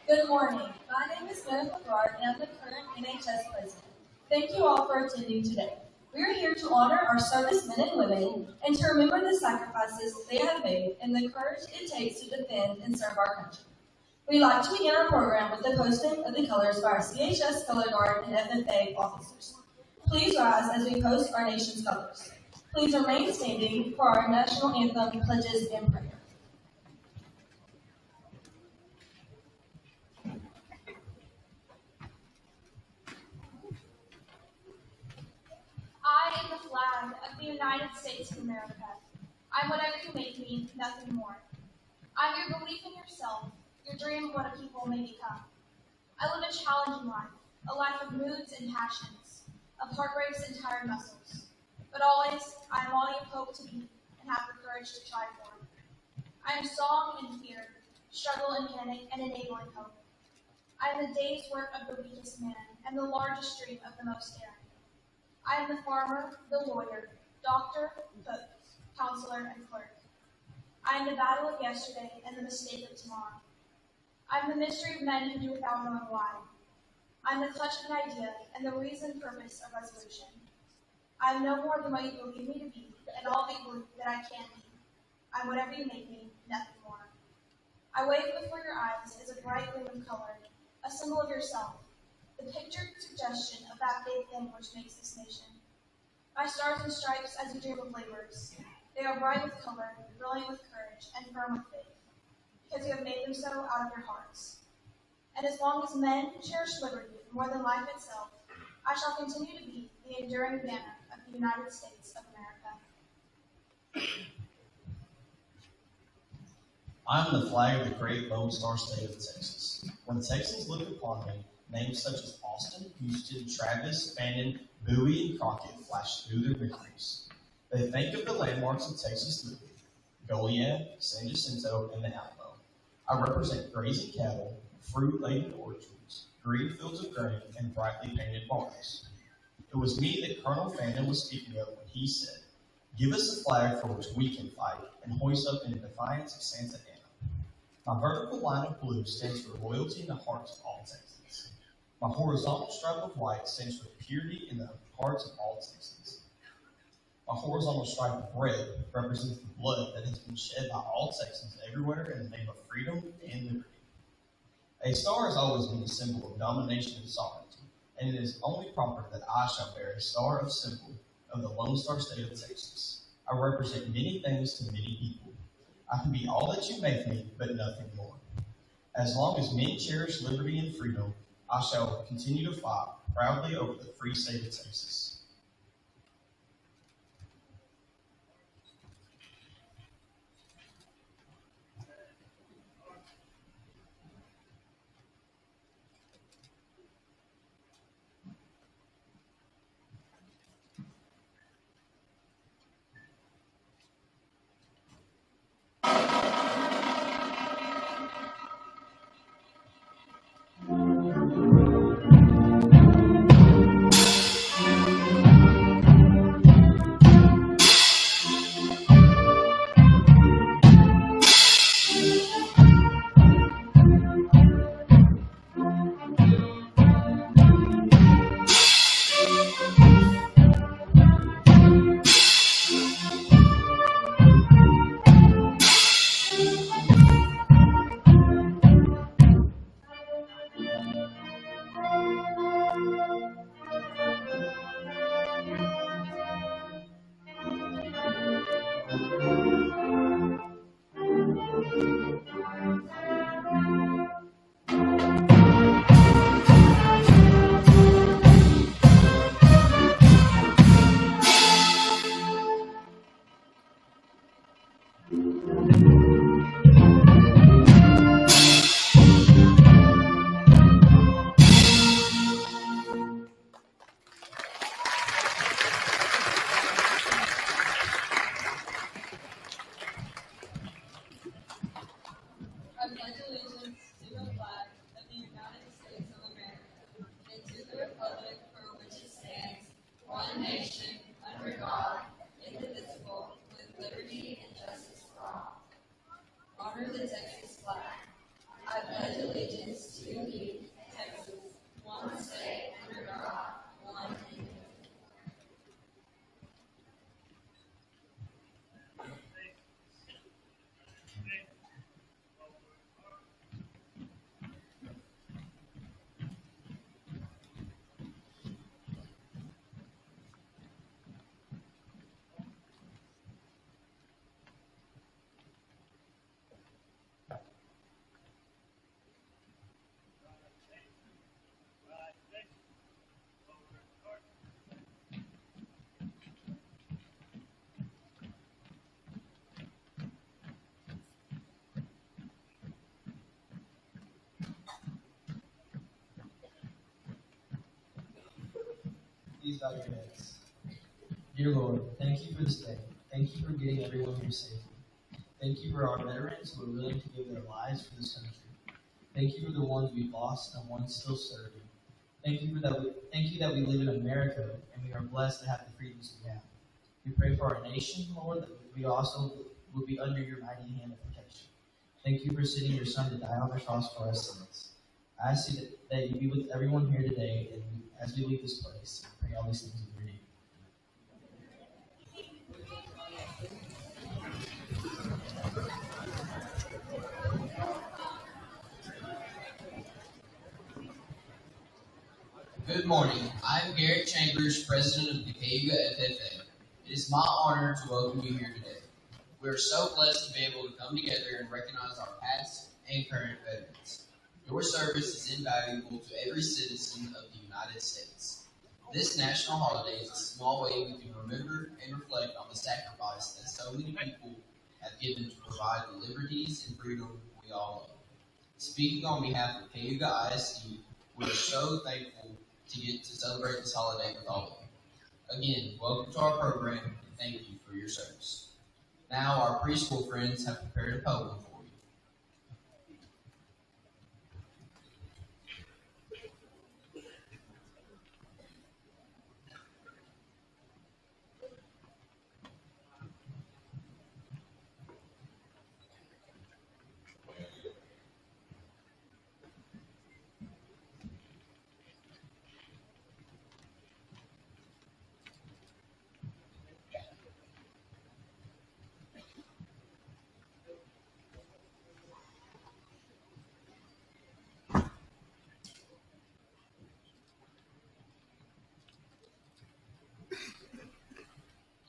Good morning. My name is Gwyneth Lagarde, and I'm the current NHS president. Thank you all for attending today. We are here to honor our servicemen and women and to remember the sacrifices they have made and the courage it takes to defend and serve our country. We'd like to begin our program with the posting of the colors by our CHS Color Guard and FFA officers. Please rise as we post our nation's colors. Please remain standing for our national anthem, pledges, and prayer. I am the flag of the United States of America. I'm whatever you make me, nothing more. I'm your belief in yourself, your dream of what a people may become. I live a challenging life, a life of moods and passions, of heartbreaks and tired muscles. But always, I am all you hope to be and have the courage to try for. I am song and fear, struggle and panic, and enabling hope. I am the day's work of the weakest man and the largest dream of the most daring. I am the farmer, the lawyer, doctor, cook, counselor, and clerk. I am the battle of yesterday and the mistake of tomorrow. I am the mystery of men who do without knowing why. I am the clutch of an idea and the reason, purpose, of resolution. I am no more than what you believe me to be and all that you believe that I can be. I am whatever you make me, nothing more. I wave before your eyes as a bright gleam of color, a symbol of yourself, the pictured suggestion of that big thing which makes this nation. My stars and stripes as you dream of laborers. They are bright with color, brilliant with courage, and firm with faith, because you have made them so out of your hearts. And as long as men cherish liberty more than life itself, I shall continue to be the enduring banner of the United States of America. I am the flag of the great Lone Star State of Texas. When Texans look upon me, names such as Austin, Houston, Travis, Fannin, Bowie, and Crockett flash through their memories. They think of the landmarks of Texas living, Goliad, San Jacinto, and the Alamo. I represent grazing cattle, fruit-laden orchards, green fields of grain, and brightly painted barns. It was me that Colonel Fannin was speaking of when he said, "Give us a flag for which we can fight and hoist up in defiance of Santa Anna." My vertical line of blue stands for loyalty in the hearts of all Texans. My horizontal stripe of white stands for purity in the hearts of all Texans. My horizontal stripe of red represents the blood that has been shed by all Texans everywhere in the name of freedom and liberty. A star has always been a symbol of domination and sovereignty, and it is only proper that I shall bear a star of symbol of the Lone Star State of Texas. I represent many things to many people. I can be all that you make me, but nothing more. As long as men cherish liberty and freedom, I shall continue to fight proudly over the free state of Texas. Honor the Texas flag. I pledge allegiance to Please bow your heads. Dear Lord, thank you for this day. Thank you for getting everyone here safely. Thank you for our veterans who are willing to give their lives for this country. Thank you for the ones we've lost and ones still serving. Thank you that we live in America and we are blessed to have the freedoms we have. We pray for our nation, Lord, that we also will be under your mighty hand of protection. Thank you for sending your Son to die on the cross for our sins. I ask you that you be with everyone here today and as we leave this place. Pray all these things in your name. Good morning. I'm Garrett Chambers, president of the Cayuga FFA. It is my honor to welcome you here today. We are so blessed to be able to come together and recognize our past and current veterans. Your service is invaluable to every citizen of the United States. This national holiday is a small way we can remember and reflect on the sacrifice that so many people have given to provide the liberties and freedom we all love. Speaking on behalf of Cayuga ISD, we are so thankful to get to celebrate this holiday with all of you. Again, welcome to our program and thank you for your service. Now our preschool friends have prepared a poem for you.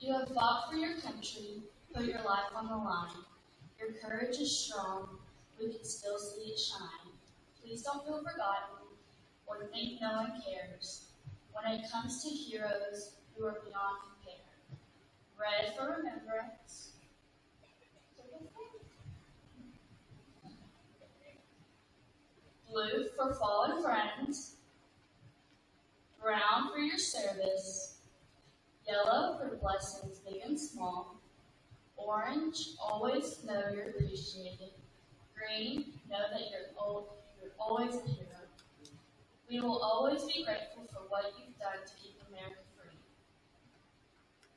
You have fought for your country, put your life on the line. Your courage is strong, we can still see it shine. Please don't feel forgotten or think no one cares when it comes to heroes who are beyond compare. Red for remembrance, blue for fallen friends, brown for your service, yellow for blessings big and small, orange, always know you're appreciated, green, know that you're always a hero. We will always be grateful for what you've done to keep America free.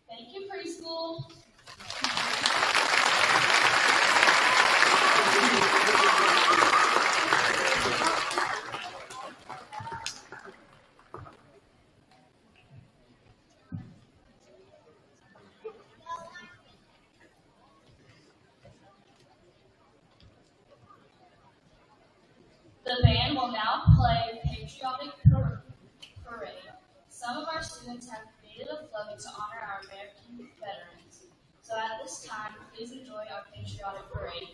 Thank you, preschool. The band will now play Patriotic Parade. Some of our students have created a float to honor our American veterans. So at this time, please enjoy our Patriotic Parade.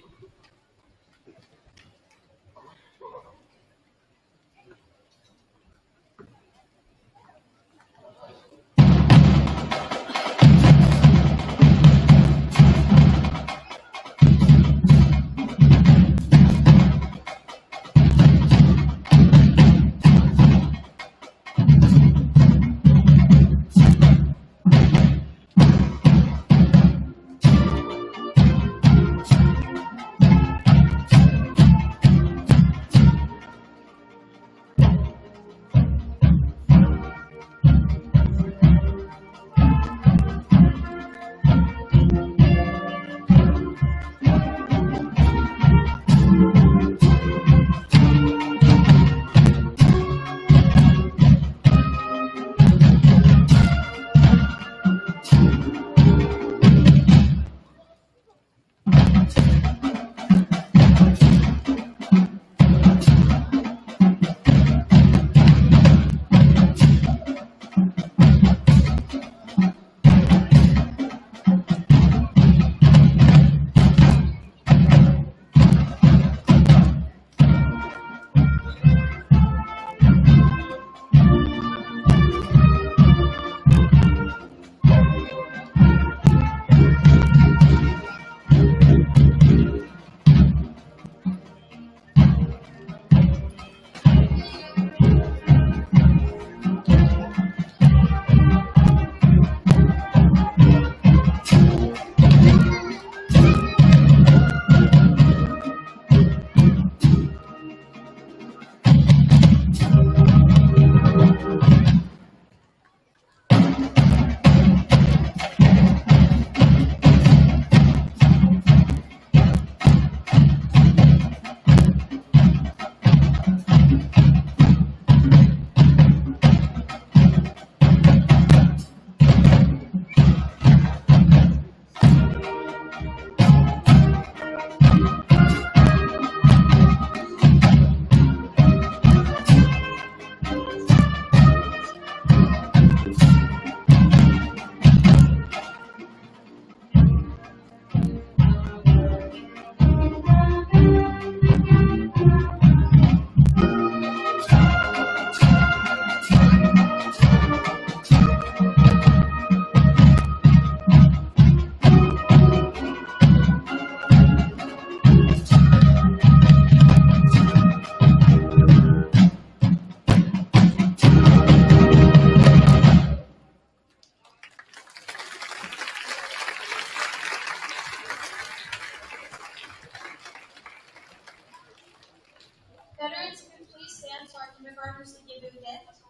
Veterans, can you please stand so our kindergartners can give you a gift?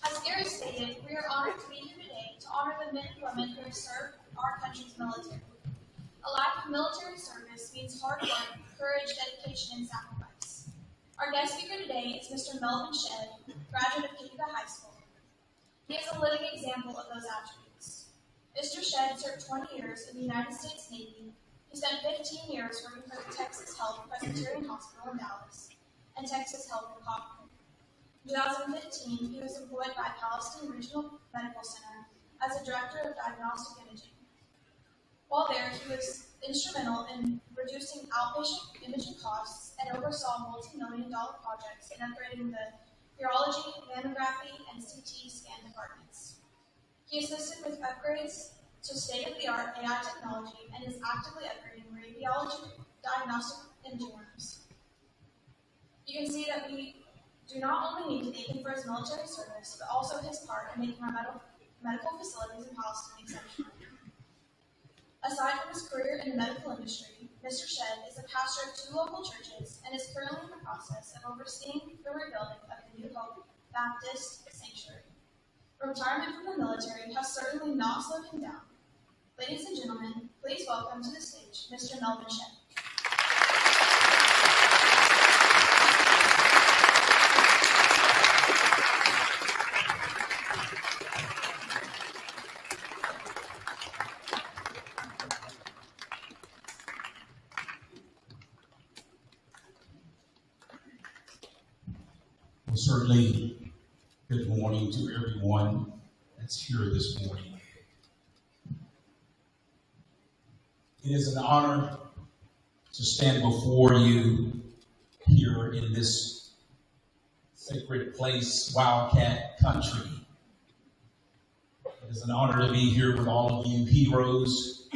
As Gary stated, we are honored to be here today to honor the men and women who have served our country's military. A life of military service means hard work, courage, dedication, and sacrifice. Our guest speaker today is Mr. Melvin Shedd, graduate of Cayuga High School. He is a living example of those attributes. Mr. Shedd served 20 years in the United States Navy. He spent 15 years working for the Texas Health Presbyterian Hospital in Dallas and Texas Health in Cotton. In 2015, he was employed by Palestine Regional Medical Center as a director of diagnostic imaging. While there, he was instrumental in reducing outpatient imaging costs and oversaw multi-million-dollar projects in upgrading the urology, mammography, and CT scan departments. He assisted with upgrades to state-of-the-art AI technology and is actively upgrading radiology diagnostic imaging rooms. You can see that we do not only need to thank him for his military service, but also his part in making our medical facilities in Palestine exceptional. Aside from his career in the medical industry, Mr. Shedd is a pastor of 2 local churches and is currently in the process of overseeing the rebuilding of the New Hope Baptist Sanctuary. Retirement from the military has certainly not slowed him down. Ladies and gentlemen, please welcome to the stage Mr. Melvin Shedd. Well, certainly, good morning to everyone that's here this morning. It is an honor to stand before you here in this sacred place, Wildcat Country. It is an honor to be here with all of you heroes,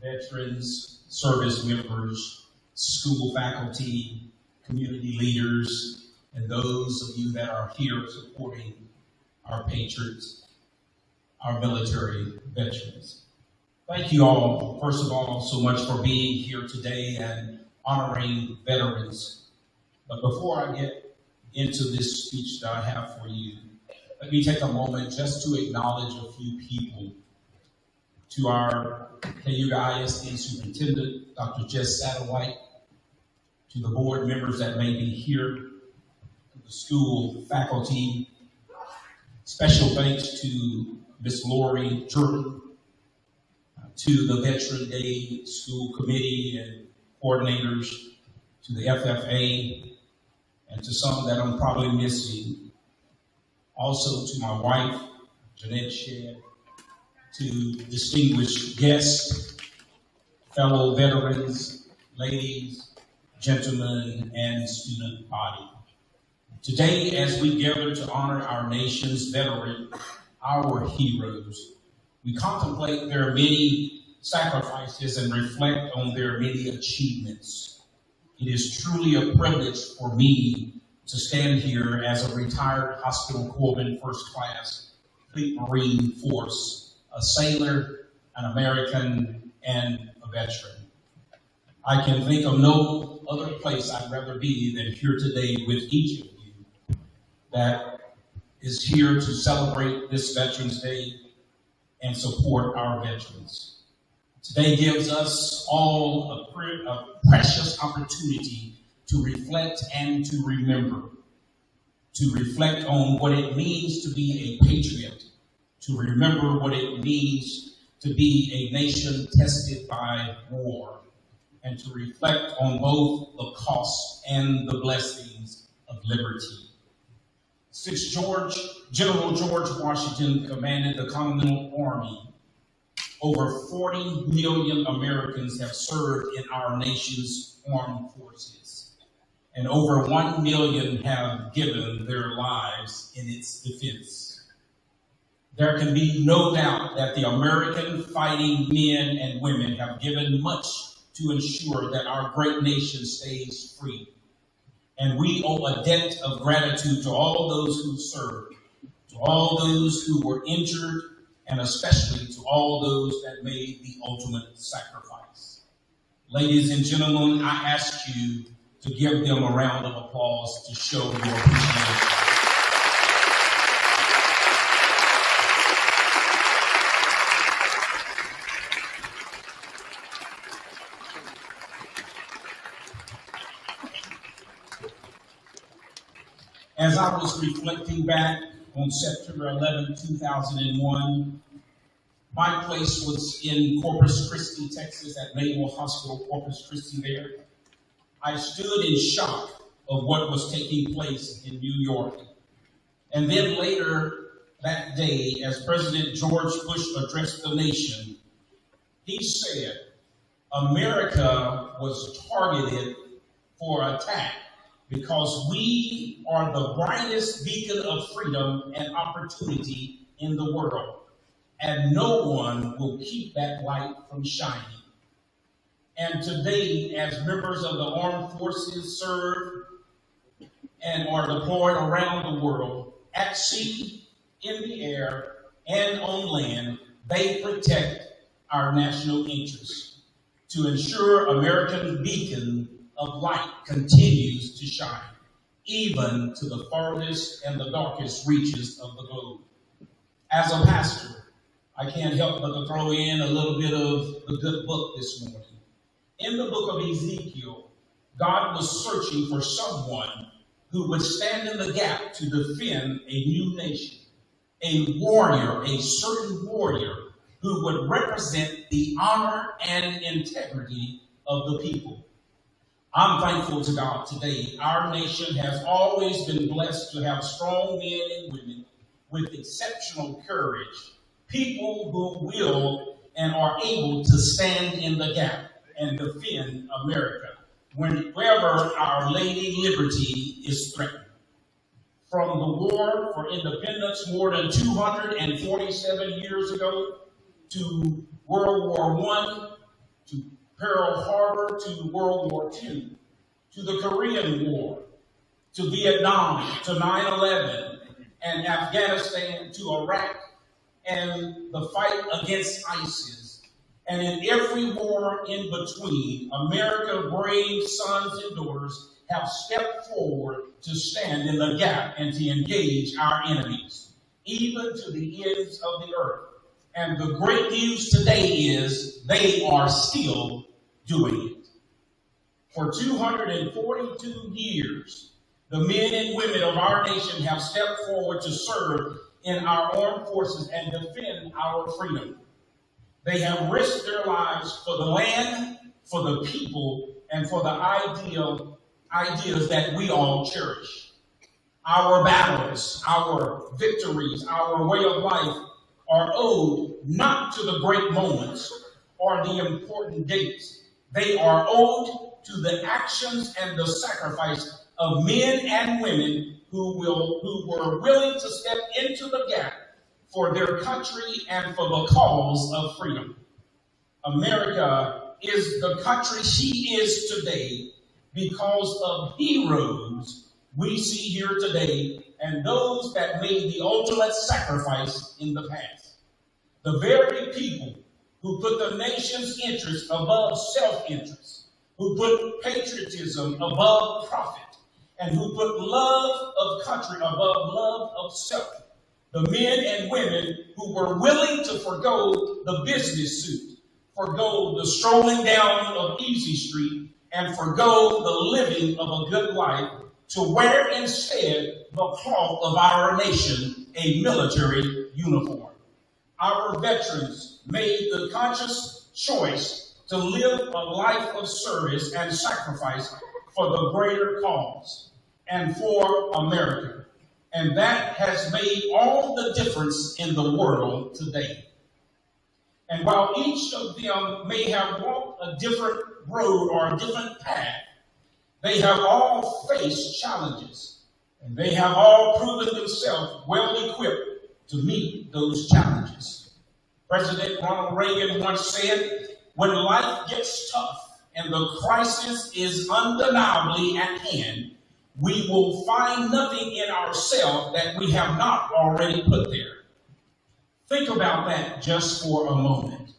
veterans, service members, school faculty, community leaders, and those of you that are here supporting our patriots, our military veterans. Thank you all, first of all, so much for being here today and honoring veterans. But before I get into this speech that I have for you, let me take a moment just to acknowledge a few people. To our Cayuga ISD Superintendent, Dr. Jess Satterwhite, to the board members that may be here, the school faculty. Special thanks to Ms. Lori Jordan, to the Veteran Day School Committee, and coordinators, to the FFA, and to some that I'm probably missing. Also to my wife, Jeanette Shedd, to distinguished guests, fellow veterans, ladies, gentlemen, and student body. Today, as we gather to honor our nation's veterans, our heroes, we contemplate their many sacrifices and reflect on their many achievements. It is truly a privilege for me to stand here as a retired hospital corpsman first class Fleet Marine Force, a sailor, an American, and a veteran. I can think of no other place I'd rather be than here today with each of you that is here to celebrate this Veterans Day and support our veterans. Today gives us all a precious opportunity to reflect and to remember, to reflect on what it means to be a patriot, to remember what it means to be a nation tested by war, and to reflect on both the costs and the blessings of liberty. Since General George Washington commanded the Continental Army, over 40 million Americans have served in our nation's armed forces, and over 1 million have given their lives in its defense. There can be no doubt that the American fighting men and women have given much to ensure that our great nation stays free. And we owe a debt of gratitude to all those who served, to all those who were injured, and especially to all those that made the ultimate sacrifice. Ladies and gentlemen, I ask you to give them a round of applause to show your appreciation. As I was reflecting back on September 11, 2001, my place was in Corpus Christi, Texas, at Naval Hospital Corpus Christi there. I stood in shock of what was taking place in New York. And then later that day, as President George Bush addressed the nation, he said, America was targeted for attack because we are the brightest beacon of freedom and opportunity in the world, and no one will keep that light from shining. And today, as members of the armed forces serve and are deployed around the world, at sea, in the air, and on land, they protect our national interests to ensure American beacon of light continues to shine, even to the farthest and the darkest reaches of the globe. As a pastor, I can't help but to throw in a little bit of the good book this morning. In the book of Ezekiel, God was searching for someone who would stand in the gap to defend a new nation, a warrior, a certain warrior who would represent the honor and integrity of the people. I'm thankful to God today. Our nation has always been blessed to have strong men and women with exceptional courage, people who will and are able to stand in the gap and defend America whenever Our Lady Liberty is threatened. From the War for Independence more than 247 years ago, to World War I, to Pearl Harbor, to World War II, to the Korean War, to Vietnam, to 9/11, and Afghanistan, to Iraq, and the fight against ISIS. And in every war in between, America's brave sons and daughters have stepped forward to stand in the gap and to engage our enemies, even to the ends of the earth. And the great news today is they are still doing it. For 242 years, the men and women of our nation have stepped forward to serve in our armed forces and defend our freedom. They have risked their lives for the land, for the people, and for the ideas that we all cherish. Our battles, our victories, our way of life are owed not to the great moments or the important dates. They are owed to the actions and the sacrifice of men and women who were willing to step into the gap for their country and for the cause of freedom. America is the country she is today because of heroes we see here today and those that made the ultimate sacrifice in the past. The very people who put the nation's interest above self-interest, who put patriotism above profit, and who put love of country above love of self. The men and women who were willing to forgo the business suit, forgo the strolling down of Easy Street, and forgo the living of a good life to wear instead the cloth of our nation, a military uniform. Our veterans made the conscious choice to live a life of service and sacrifice for the greater cause and for America. And that has made all the difference in the world today. And while each of them may have walked a different road or a different path, they have all faced challenges, and they have all proven themselves well equipped to meet those challenges. President Ronald Reagan once said, "When life gets tough and the crisis is undeniably at hand, we will find nothing in ourselves that we have not already put there." Think about that just for a moment.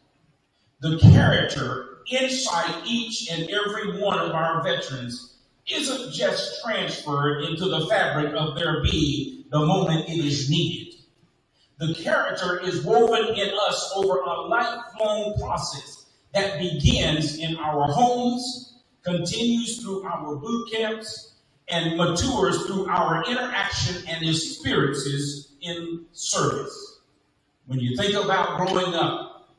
The character inside each and every one of our veterans isn't just transferred into the fabric of their being the moment it is needed. The character is woven in us over a lifelong process that begins in our homes, continues through our boot camps, and matures through our interaction and experiences in service. When you think about growing up,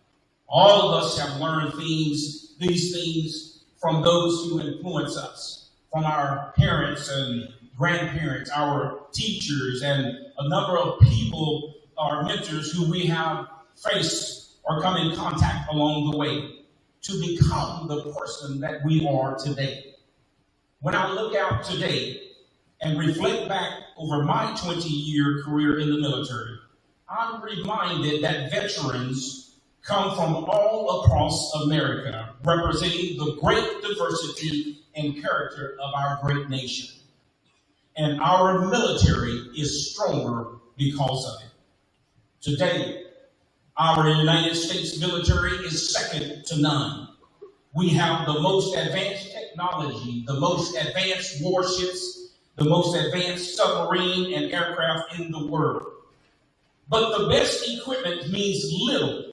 all of us have learned these things from those who influence us, from our parents and grandparents, our teachers, and a number of people, our mentors who we have faced or come in contact along the way to become the person that we are today. When I look out today and reflect back over my 20-year career in the military, I'm reminded that veterans come from all across America, representing the great diversity and character of our great nation. And our military is stronger because of it. Today, our United States military is second to none. We have the most advanced technology, the most advanced warships, the most advanced submarine and aircraft in the world. But the best equipment means little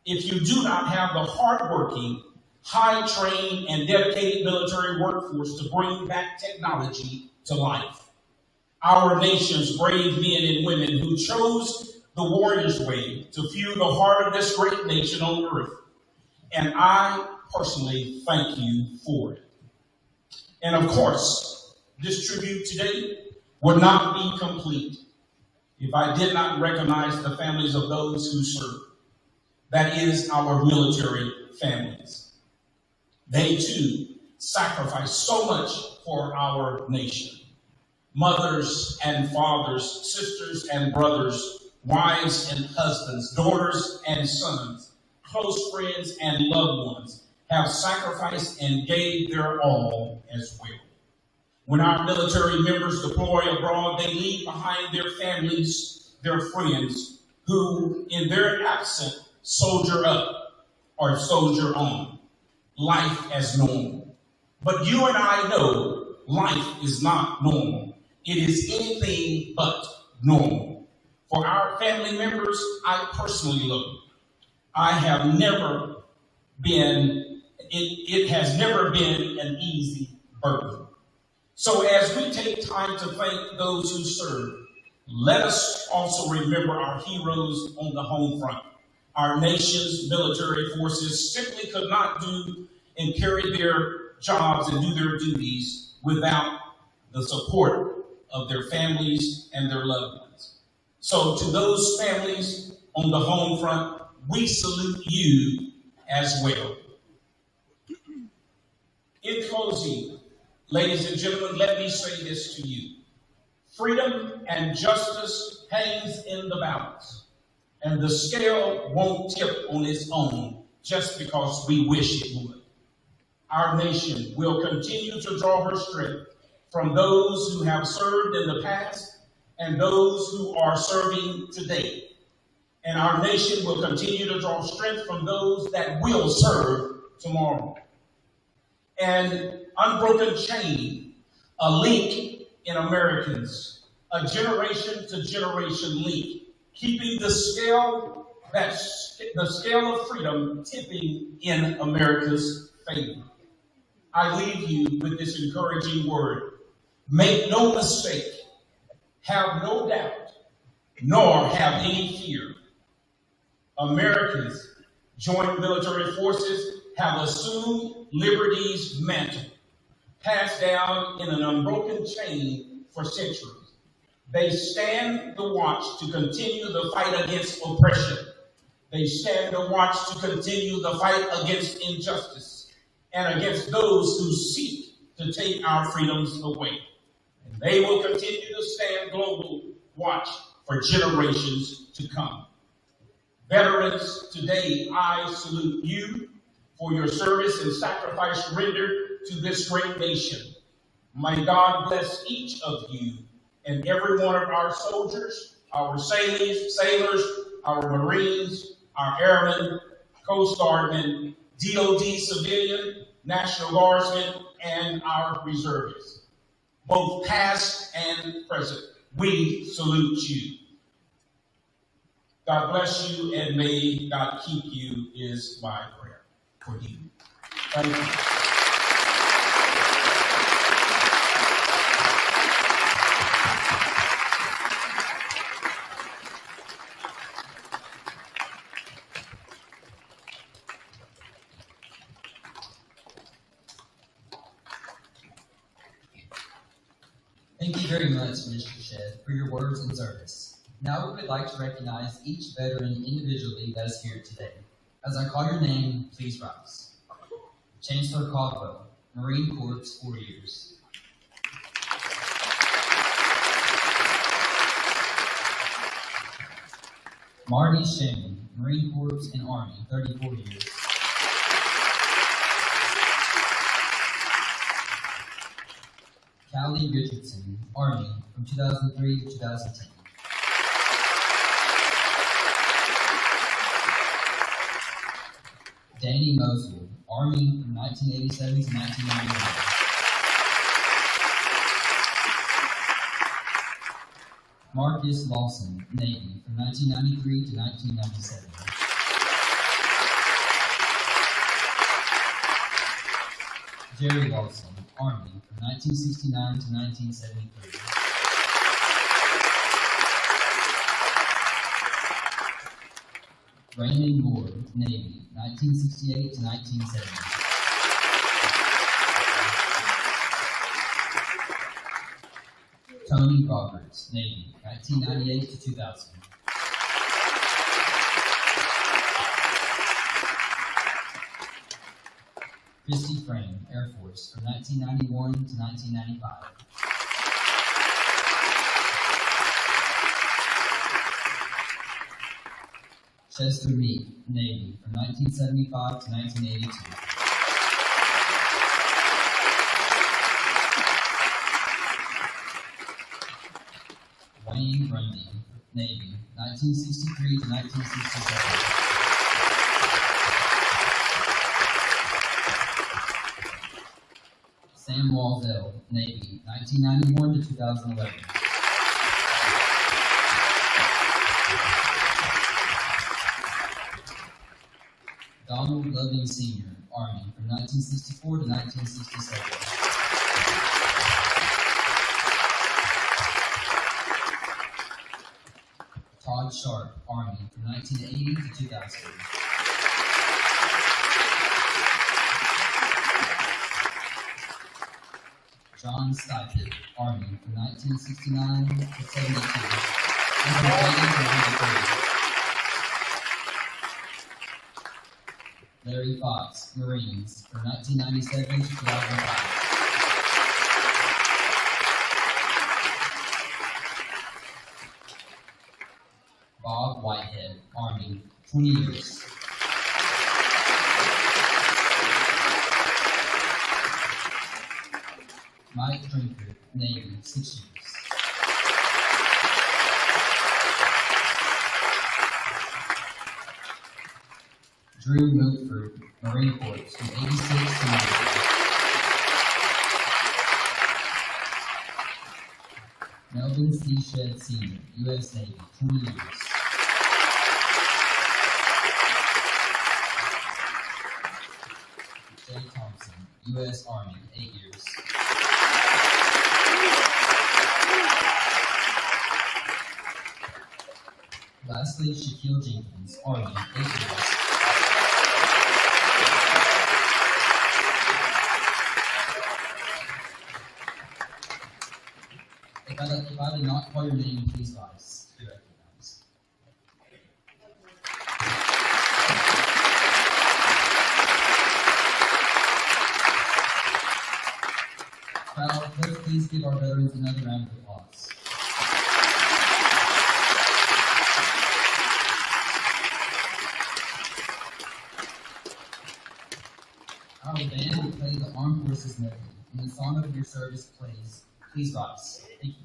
if you do not have the hardworking, high-trained, and dedicated military workforce to bring that technology to life. Our nation's brave men and women who chose the warrior's way to fuel the heart of this great nation on earth. And I personally thank you for it. And of course, this tribute today would not be complete if I did not recognize the families of those who serve. That is our military families. They too sacrifice so much for our nation. Mothers and fathers, sisters and brothers, wives and husbands, daughters and sons, close friends and loved ones have sacrificed and gave their all as well. When our military members deploy abroad, they leave behind their families, their friends, who in their absence soldier up or soldier on. Life as normal. But you and I know life is not normal. It is anything but normal. For our family members, I personally look. I have never been, it has never been an easy burden. So as we take time to thank those who serve, let us also remember our heroes on the home front. Our nation's military forces simply could not do and carry their jobs and do their duties without the support of their families and their loved ones. So to those families on the home front, we salute you as well. In closing, ladies and gentlemen, let me say this to you. Freedom and justice hangs in the balance, and the scale won't tip on its own just because we wish it would. Our nation will continue to draw her strength from those who have served in the past and those who are serving today. And our nation will continue to draw strength from those that will serve tomorrow. An unbroken chain, a link in Americans, a generation to generation link, keeping the scale of freedom tipping in America's favor. I leave you with this encouraging word. Make no mistake, have no doubt, nor have any fear. Americans, joint military forces, have assumed liberty's mantle, passed down in an unbroken chain for centuries. They stand the watch to continue the fight against oppression. They stand the watch to continue the fight against injustice and against those who seek to take our freedoms away. And they will continue to stand global watch for generations to come. Veterans, today I salute you for your service and sacrifice rendered to this great nation. May God bless each of you and every one of our soldiers, our sailors, our Marines, our airmen, Coast Guardmen, DOD civilian, National Guardsmen, and our reservists, both past and present. We salute you. God bless you and may God keep you is my prayer for you. Thank you. Thank you very much, Mr. Shed, for your words and service. Now we would like to recognize each veteran individually that is here today. As I call your name, please rise. Chancellor Caldwell, Marine Corps, 4 years. Marty Shane, Marine Corps and Army, 34 years. Callie Richardson, Army, from 2003 to 2010. Danny Mosul, Army, from 1987 to 1991. Marcus Lawson, Navy, from 1993 to 1997. Jerry Lawson, Army, from 1969 to 1973. Raymond Moore, Navy, 1968 to 1970. Tony Roberts, Navy, 1998 to 2000. Christy Frame, Air Force, from 1991 to 1995. Chester Meek, Navy, from 1975 to 1982. Wayne Grundy, Navy, 1963 to 1967. Sam Waldell, Navy, 1991 to 2011. Donald Loving Sr., Army, from 1964 to 1967. Todd Sharp, Army, from 1980 to 2000. John Stipett, Army, from 1969 to 72, and from Reagan to 83. Larry Fox, Marines, from 1997 to 2005. Bob Whitehead, Army, 20 years. Mike Drinker, Navy, 6 years. Drew Milford, Marine Corps, from 86 to 90. Melvin C. Shedd Sr., U.S. Navy, 20 years. Jay Thompson, U.S. Army, 8 years. Lastly, Shaquille Jenkins, Army, 8 years. If I did not call your name, please rise. Be recognized. Crowd, let's please give our veterans another round of applause. Our band will play the Armed Forces Medley, and the song of your service plays. Please rise. Thank you.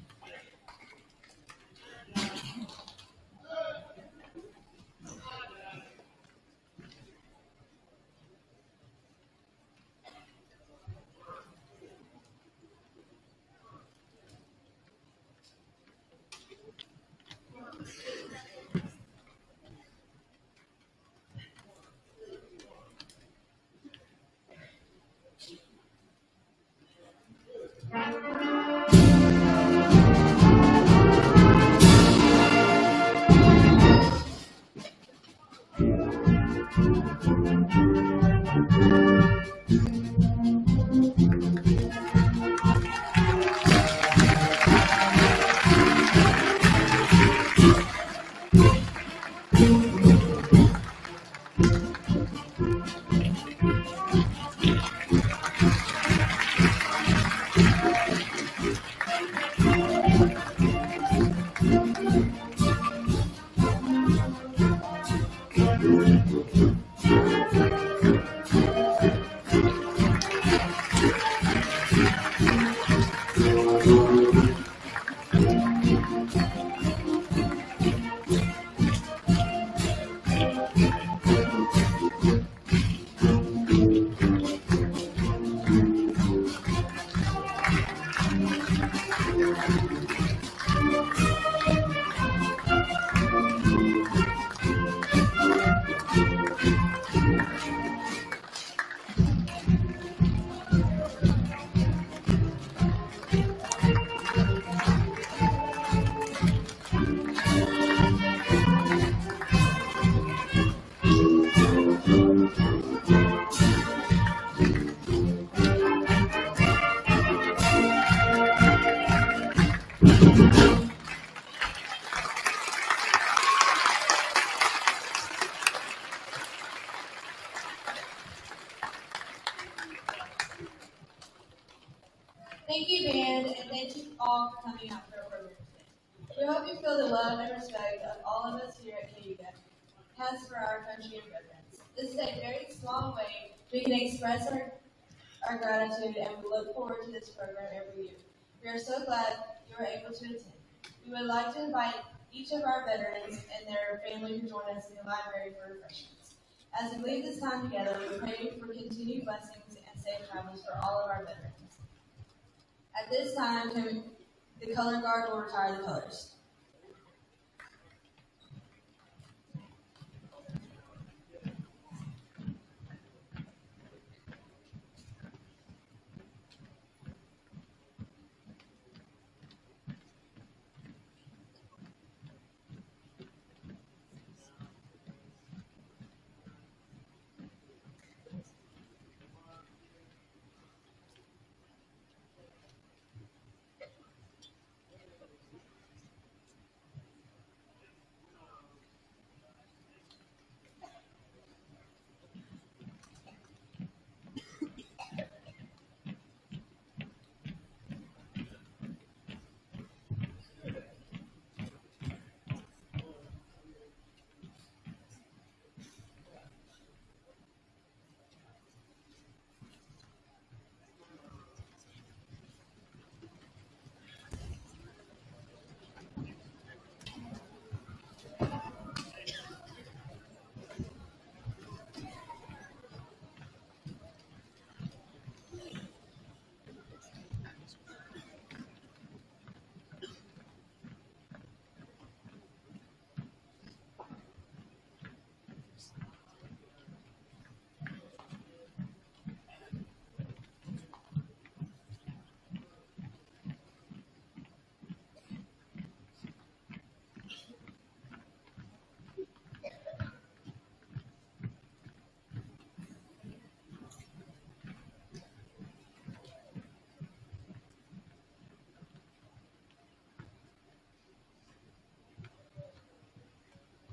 Thank you, band, and thank you all for coming out for our program today. We hope you feel the love and respect of all of us here at KU has for our country and veterans. This is a very small way we can express our gratitude, and we look forward to this program every year. We are so glad you were able to attend. We would like to invite each of our veterans and their family to join us in the library for refreshments. As we leave this time together, we pray for continued blessings and safe travels for all of our veterans. At this time, the color guard will retire the colors.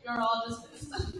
You're all dismissed.